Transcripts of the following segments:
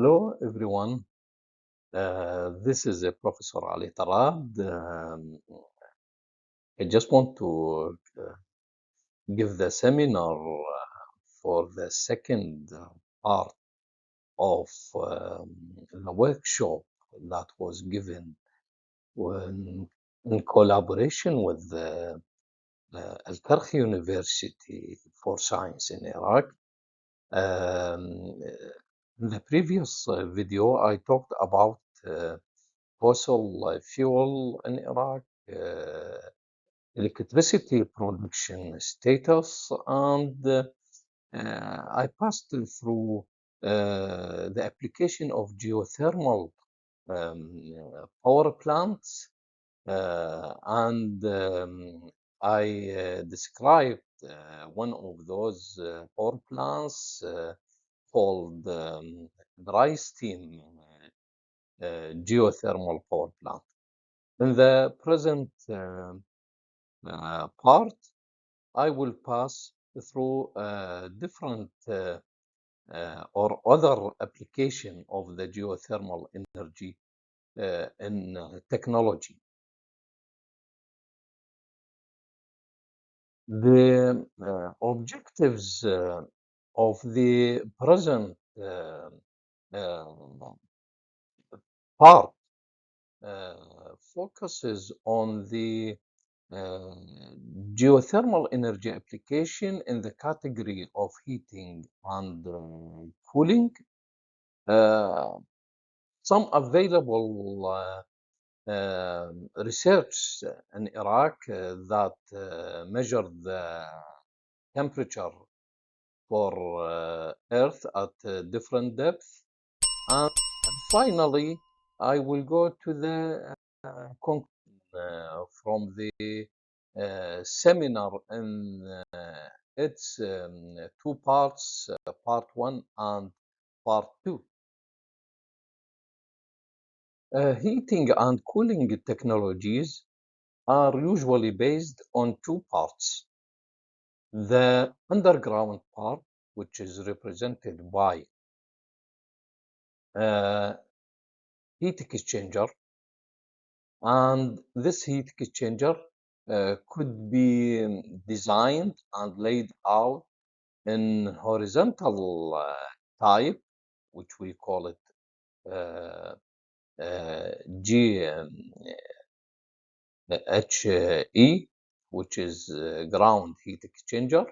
Hello, everyone. This is Professor Ali Tarrad. I just want to give the seminar for the second part of the workshop that was given in collaboration with Al-Karkh University for Science in Iraq. In the previous video, I talked about fossil fuel in Iraq, electricity production status, and I passed through the application of geothermal power plants, and I described one of those power plants called dry steam geothermal power plant. In the present part, I will pass through different or other application of the geothermal energy in technology. The objectives of the present part focuses on the geothermal energy application in the category of heating and cooling. Some available research in Iraq that measured the temperature for Earth at different depths. And finally, I will go to the conclusion from the seminar in its two parts, part one and part two. Heating and cooling technologies are usually based on two parts. The underground part, which is represented by heat exchanger, and this heat exchanger could be designed and laid out in horizontal type, which we call it GHE, which is ground heat exchanger.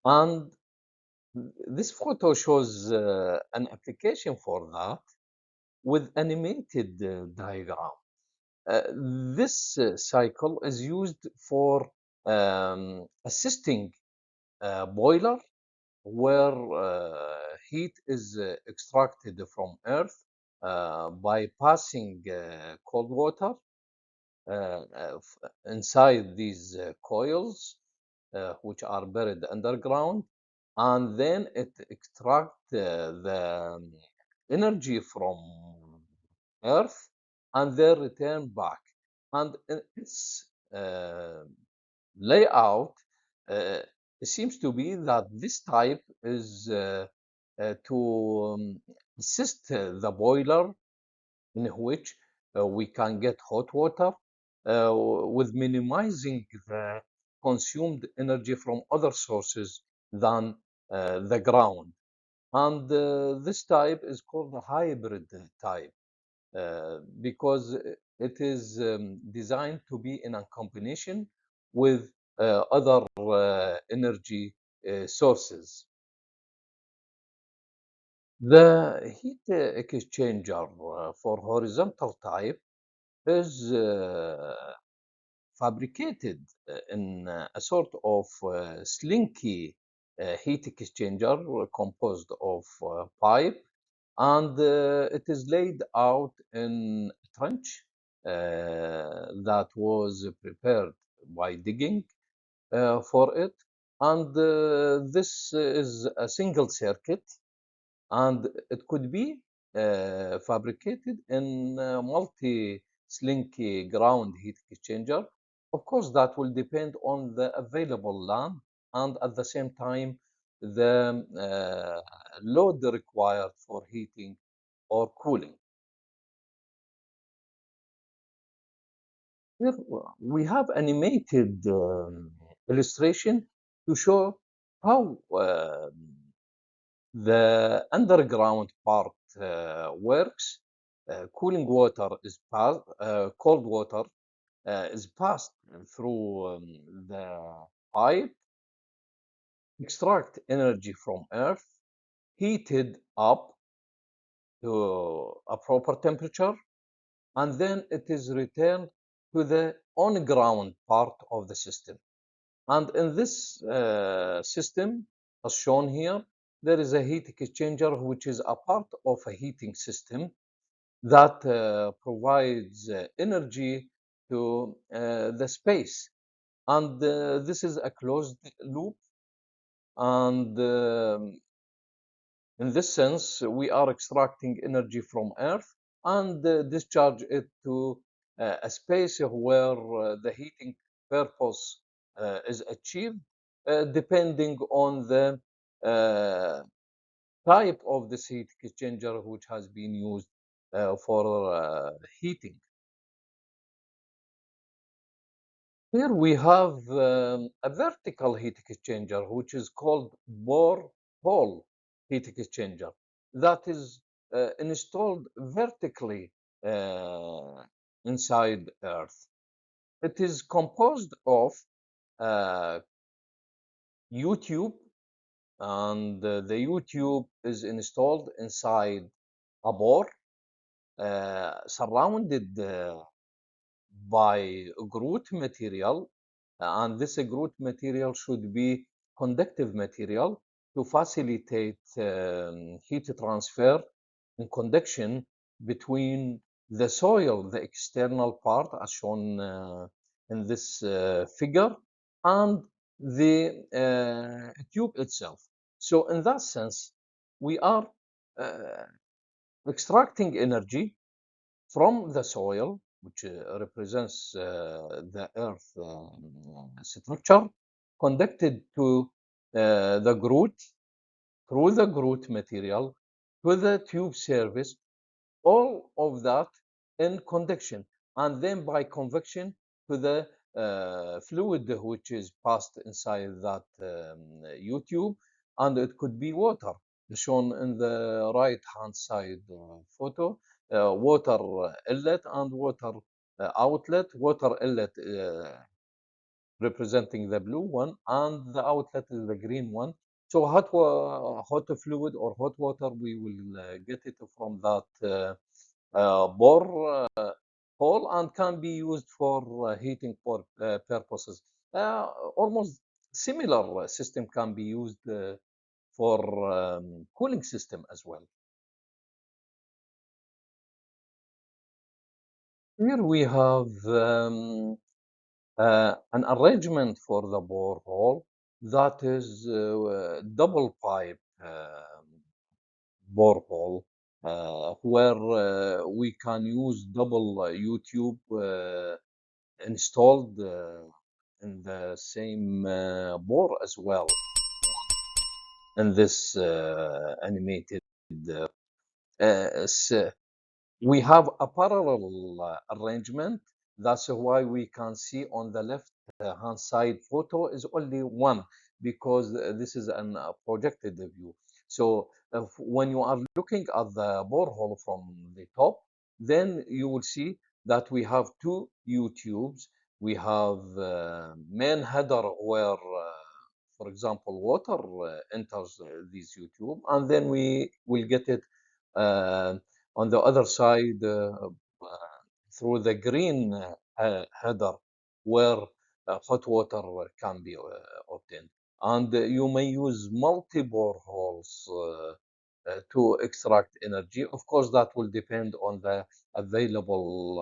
And this photo shows an application for that with animated diagram. This cycle is used for assisting a boiler where heat is extracted from earth by passing cold water inside these coils, which are buried underground, and then it extracts the energy from earth and then return back. And in its layout, it seems to be that this type is to assist the boiler, in which we can get hot water with minimizing the consumed energy from other sources than the ground. And this type is called the hybrid type because it is designed to be in a combination with other energy sources. The heat exchanger for horizontal type is fabricated in a sort of slinky heat exchanger composed of pipe, and it is laid out in a trench that was prepared by digging for it. And this is a single circuit, and it could be fabricated in multi-slinky ground heat exchanger. Of course, that will depend on the available land and at the same time the load required for heating or cooling. Here we have animated illustration to show how the underground part works. Cooling water is passed, cold water is passed through the pipe, extract energy from earth, heated up to a proper temperature, and then it is returned to the on-ground part of the system. And in this system, as shown here, there is a heat exchanger, which is a part of a heating system that provides energy to the space. And this is a closed loop. And in this sense, we are extracting energy from Earth and discharge it to a space where the heating purpose is achieved, depending on the uh, type of this heat exchanger which has been used for heating. Here we have a vertical heat exchanger, which is called borehole heat exchanger, that is installed vertically uh, inside Earth. It is composed of uh, U-tube, and the U-tube is installed inside a bore, surrounded by grout material, and this grout material should be conductive material to facilitate heat transfer and conduction between the soil, the external part as shown in this figure, and the tube itself. So in that sense, we are uh, extracting energy from the soil, which represents the earth structure, conducted to the grout, through the grout material, to the tube surface, all of that in conduction, and then by convection to the fluid which is passed inside that U-tube, and it could be water, shown in the right hand side photo, water inlet and water outlet. Water inlet representing the blue one, and the outlet is the green one. So hot fluid or hot water, we will get it from that bore hole, and can be used for heating purposes. Almost similar system can be used for cooling system as well. Here we have an arrangement for the borehole that is double pipe borehole, where we can use double U-tube installed in the same bore as well in this animated. Uh, we have a parallel arrangement. That's why we can see on the left hand side photo is only one, because this is an projected view. So when you are looking at the borehole from the top, then you will see that we have two U-tubes. We have main header where, for example, water enters this U-tube, and then we will get it uh, on the other side through the green header, where hot water can be obtained. And you may use multi-bore holes to extract energy. Of course, that will depend on the available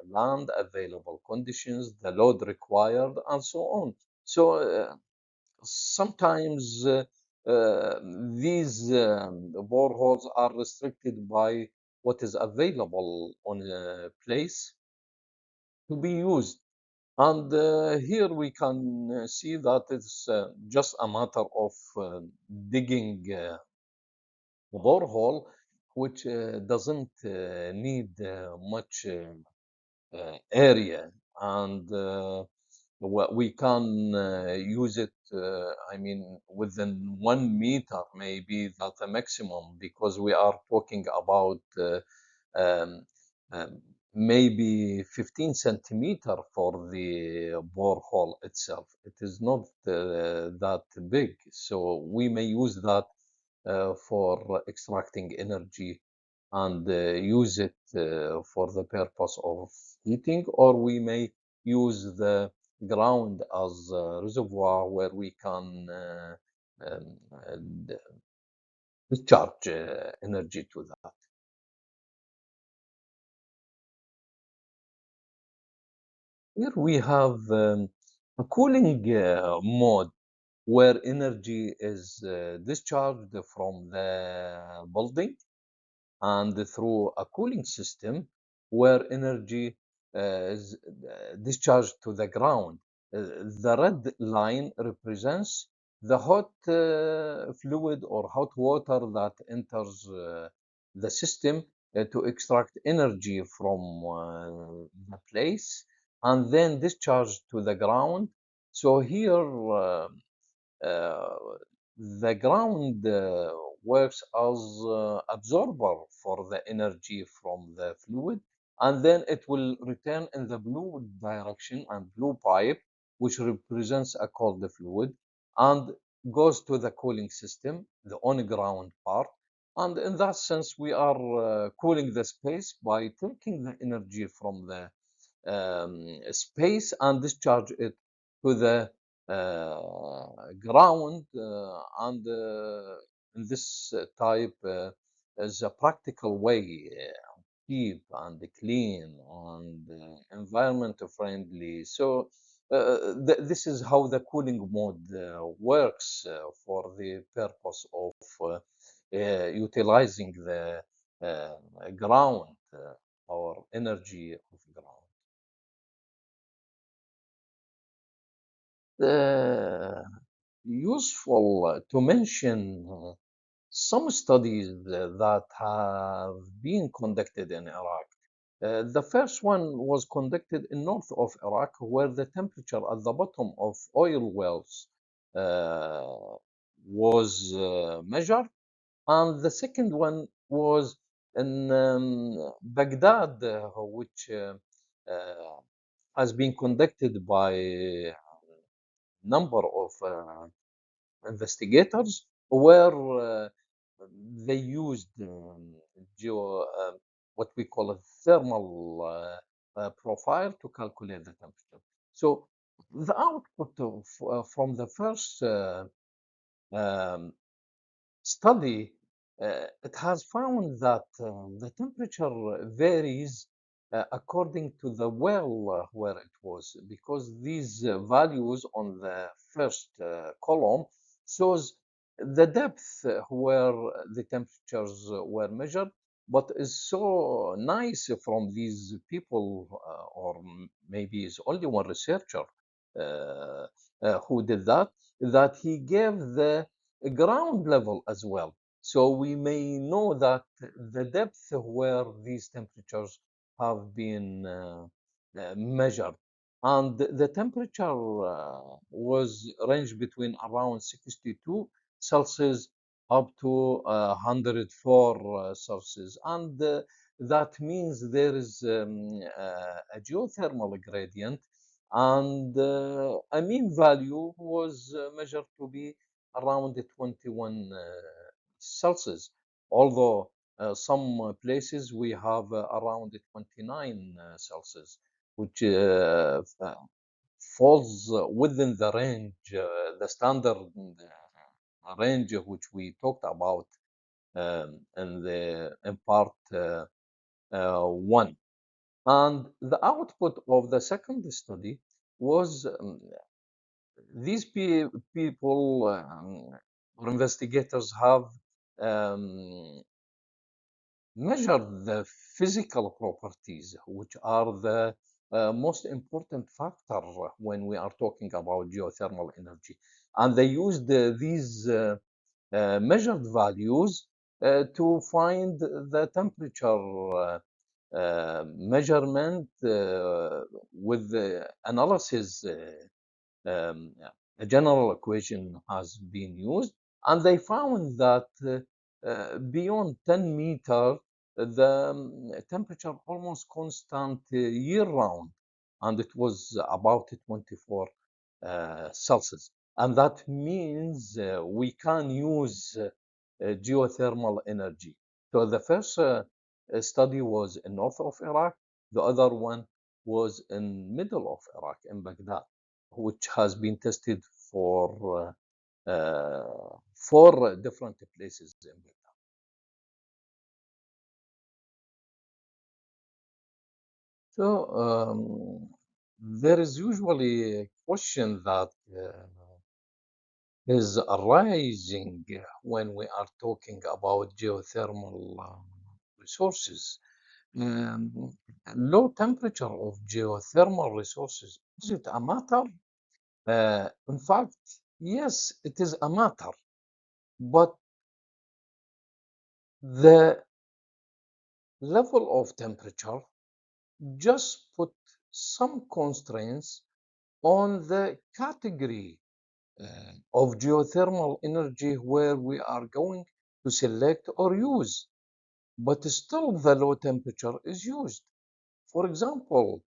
land, available conditions, the load required, and so on. So sometimes these boreholes are restricted by what is available on a place to be used. And here we can see that it's just a matter of digging a borehole which doesn't need much area, and we can use it, I mean, within 1 meter, maybe that's the maximum, because we are talking about um, um, maybe 15 centimeter for the borehole itself. It is not that big, so we may use that for extracting energy and use it for the purpose of heating, or we may use the ground as a reservoir where we can um, uh, discharge energy to that. Here we have a cooling mode where energy is discharged from the building and through a cooling system where energy is discharged to the ground. The red line represents the hot fluid or hot water that enters the system to extract energy from the place and then discharged to the ground. So here uh, the ground works as absorber for the energy from the fluid, and then it will return in the blue direction and blue pipe, which represents a cold fluid, and goes to the cooling system, the on-ground part. And in that sense, we are cooling the space by taking the energy from the space and discharge it to the ground, and in this type is a practical way, cheap and clean and environment friendly. So this is how the cooling mode works for the purpose of utilizing the ground or energy of ground. Useful to mention some studies that have been conducted in Iraq. The first one was conducted in north of Iraq, where the temperature at the bottom of oil wells uh, was measured, and the second one was in Baghdad, which has been conducted by a number of investigators where they used geo, what we call a thermal profile to calculate the temperature. So the output from the first um, study, it has found that the temperature varies according to the well where it was, because these values on the first column shows the depth where the temperatures were measured, but is so nice from these people, or maybe it's only one researcher who did that, that he gave the ground level as well. So we may know that the depth where these temperatures have been measured. And the temperature was ranged between around 62 Celsius up to 104 Celsius. And that means there is a geothermal gradient, and a mean value was measured to be around 21 Celsius, although some places we have around 29 Celsius, which falls within the range, the standard range which we talked about in part one. And the output of the second study was these people or investigators have um, measured the physical properties, which are the most important factor when we are talking about geothermal energy. And they used these measured values to find the temperature measurement with the analysis. A general equation has been used, and they found that beyond 10 meter, the temperature almost constant year round, and it was about 24 Celsius. And that means we can use geothermal energy. So the first study was in north of Iraq. The other one was in middle of Iraq, in Baghdad, which has been tested for four different places in Baghdad. So there is usually a question that is arising when we are talking about geothermal resources. Um, Low temperature of geothermal resources, is it a matter? In fact, yes, it is a matter, but the level of temperature just put some constraints on the category of geothermal energy where we are going to select or use, but still the low temperature is used. For example,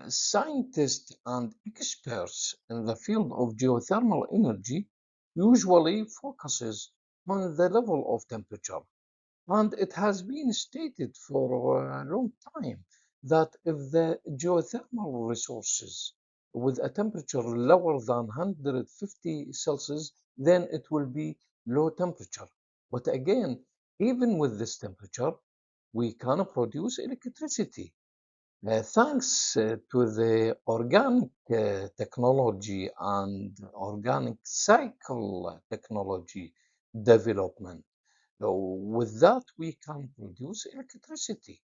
scientists and experts in the field of geothermal energy usually focuses on the level of temperature. And it has been stated for a long time that if the geothermal resources with a temperature lower than 150 Celsius, then it will be low temperature. But again, even with this temperature, we can produce electricity. Thanks to the organic technology and organic cycle technology development. So with that, we can produce electricity.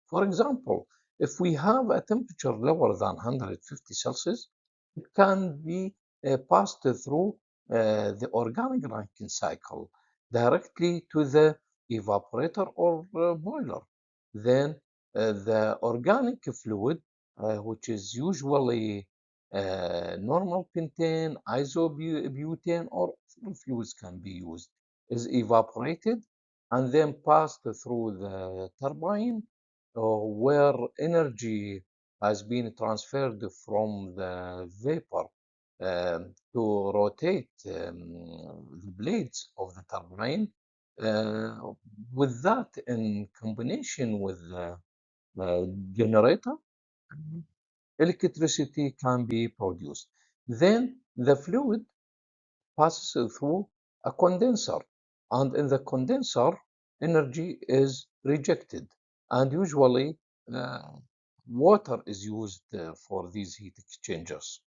For example, if we have a temperature lower than 150 Celsius, it can be passed through the organic Rankine cycle directly to the evaporator or boiler. Then the organic fluid, which is usually normal pentane, isobutane, or other fluids can be used, is evaporated and then passed through the turbine where energy has been transferred from the vapor to rotate the blades of the turbine. With that, in combination with the generator, electricity can be produced. Then the fluid passes through a condenser, and in the condenser, energy is rejected, and usually uh, water is used for these heat exchangers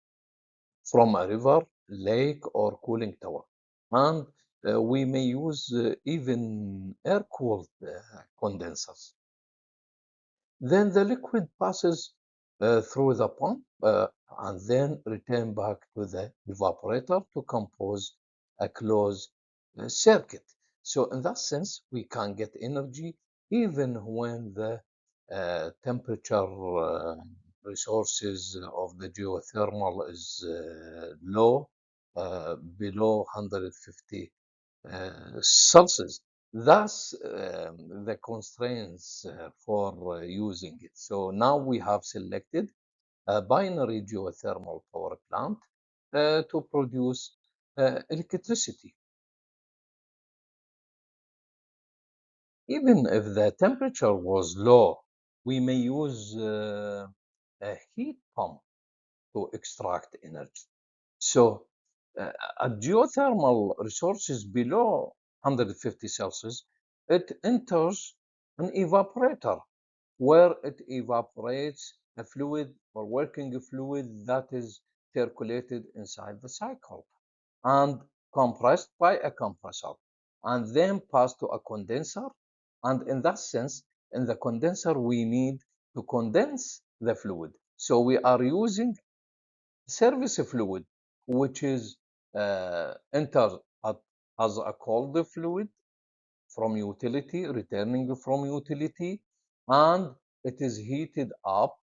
from a river, lake, or cooling tower. And we may use even air-cooled condensers. Then the liquid passes through the pump and then return back to the evaporator to compose a closed circuit. So in that sense, we can get energy even when the temperature resources of the geothermal is low, below 150 Celsius. Thus, the constraints for using it. So now we have selected a binary geothermal power plant to produce electricity. Even if the temperature was low, we may use a heat pump to extract energy. So, at geothermal resources below 150 Celsius, it enters an evaporator where it evaporates a fluid or working fluid that is circulated inside the cycle and compressed by a compressor and then passed to a condenser. And in that sense, in the condenser, we need to condense the fluid. So we are using service fluid, which is entered as a cold fluid from utility, returning from utility, and it is heated up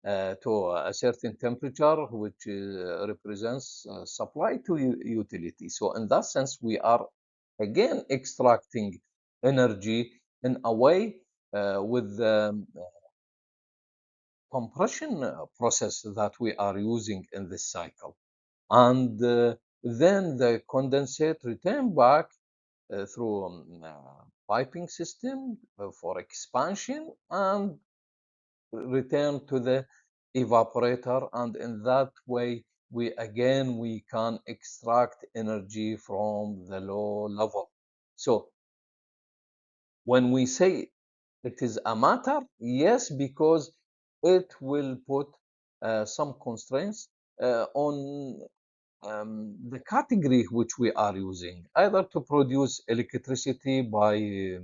to a certain temperature, which represents supply to utility. So in that sense, we are again extracting energy in a way with the compression process that we are using in this cycle. And then the condensate return back through piping system for expansion and return to the evaporator, and in that way we can extract energy from the low level. So when we say it is a matter, yes, because it will put some constraints on the category which we are using, either to produce electricity by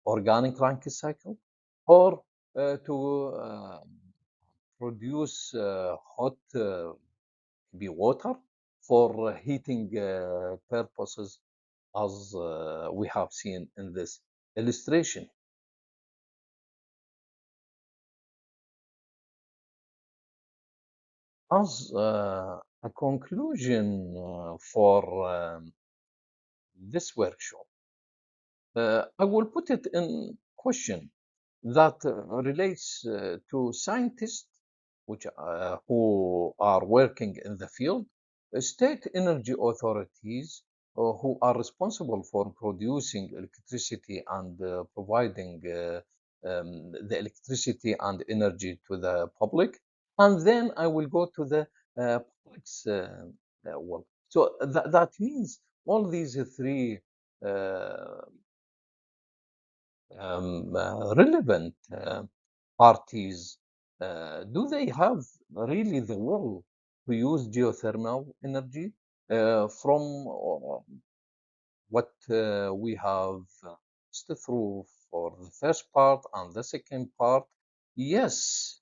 organic Rankine cycle, or to produce hot be water for heating purposes, as we have seen in this illustration. As a conclusion for this workshop, I will put it in question that relates to scientists who are working in the field, state energy authorities who are responsible for producing electricity and providing the electricity and energy to the public. And then I will go to the public's world. So that means all these three uh, relevant parties, do they have really the will to use geothermal energy from what we have stood through for the first part and the second part? Yes,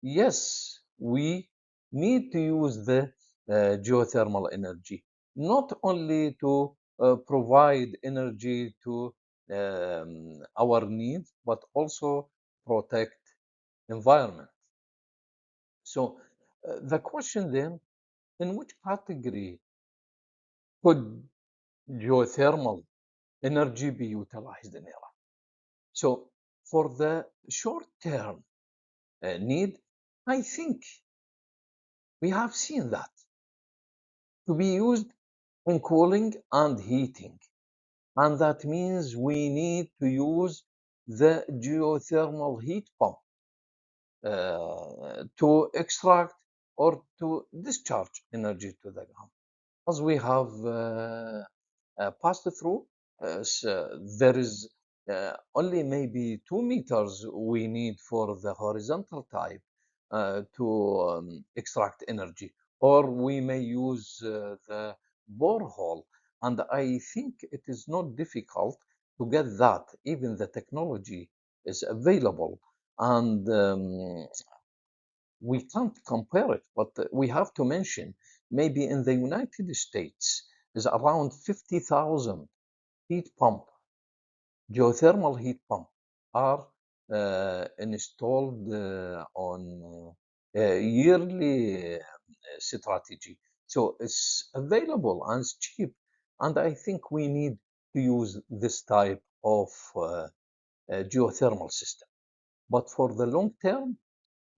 yes, we need to use the geothermal energy, not only to provide energy to our needs, but also protect environment. So the question then, in which category could geothermal energy be utilized in Iraq? So for the short term need, I think we have seen that to be used in cooling and heating. And that means we need to use the geothermal heat pump to extract or to discharge energy to the ground. As we have passed through, there is only maybe 2 meters we need for the horizontal type to extract energy, or we may use the borehole. And I think it is not difficult to get that. Even the technology is available, and we can't compare it, but we have to mention maybe in the United States is around 50,000 heat pump, geothermal heat pump are installed on yearly strategy. So it's available and it's cheap. And I think we need to use this type of geothermal system. But for the long term,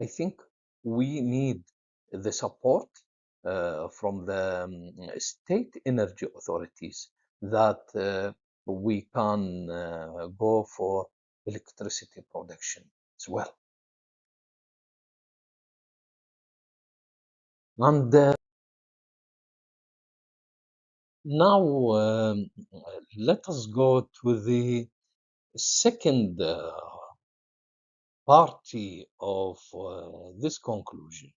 I think we need the support from the state energy authorities that we can go for electricity production as well. And now let us go to the second party of this conclusion.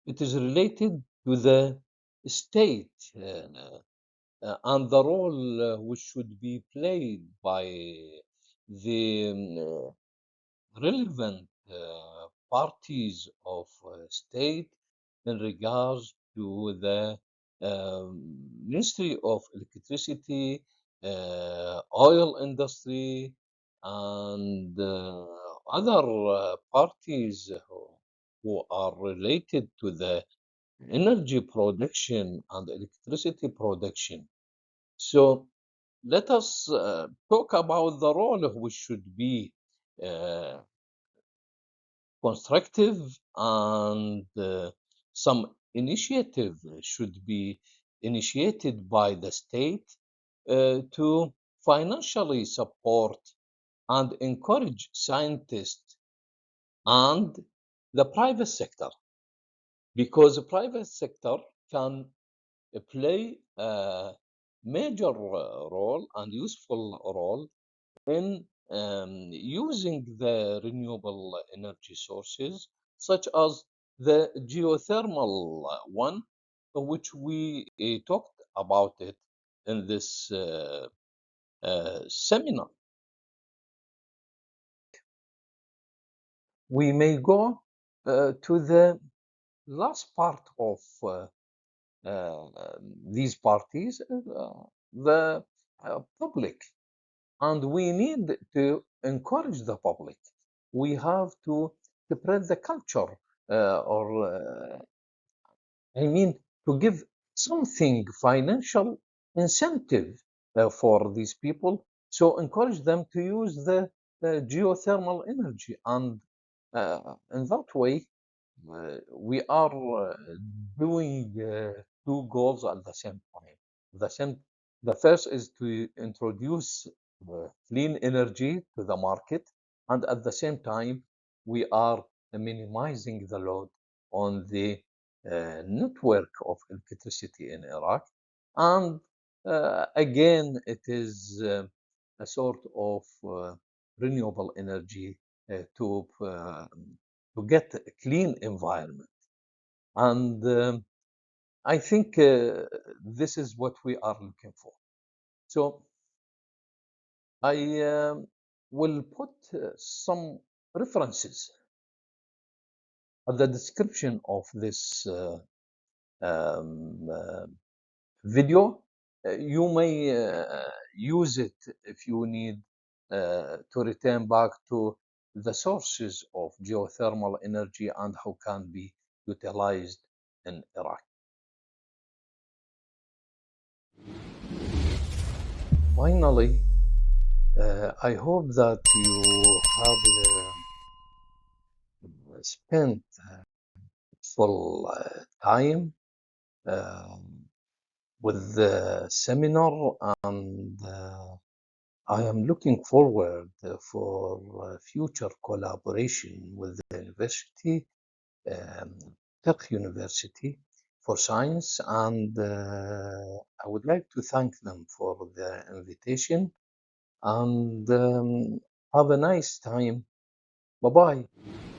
It is related to the state and the role which should be played by the relevant parties of state in regards to the Ministry of Electricity oil industry, and other parties who are related to the energy production and electricity production. So let us talk about the role which should be uh, constructive, and some initiative should be initiated by the state to financially support and encourage scientists and the private sector, because the private sector can play a major role and useful role in using the renewable energy sources, such as the geothermal one, which we talked about it in this seminar. We may go to the last part of these parties, the public, and we need to encourage the public. We have to spread the culture, or I mean, to give something financial incentive for these people. So encourage them to use the geothermal energy, and in that way, we are doing two goals at the same time. The same, the first is to introduce clean energy to the market, and at the same time, we are minimizing the load on the network of electricity in Iraq. And again, it is a sort of renewable energy to get a clean environment. And I think this is what we are looking for. So I will put some references at the description of this um, video. You may use it if you need to return back to the sources of geothermal energy and how can be utilized in Iraq. Finally, I hope that you have spent full time with the seminar, and I am looking forward for future collaboration with the university, um, Turk University for Science, and I would like to thank them for the invitation, and have a nice time. Bye bye.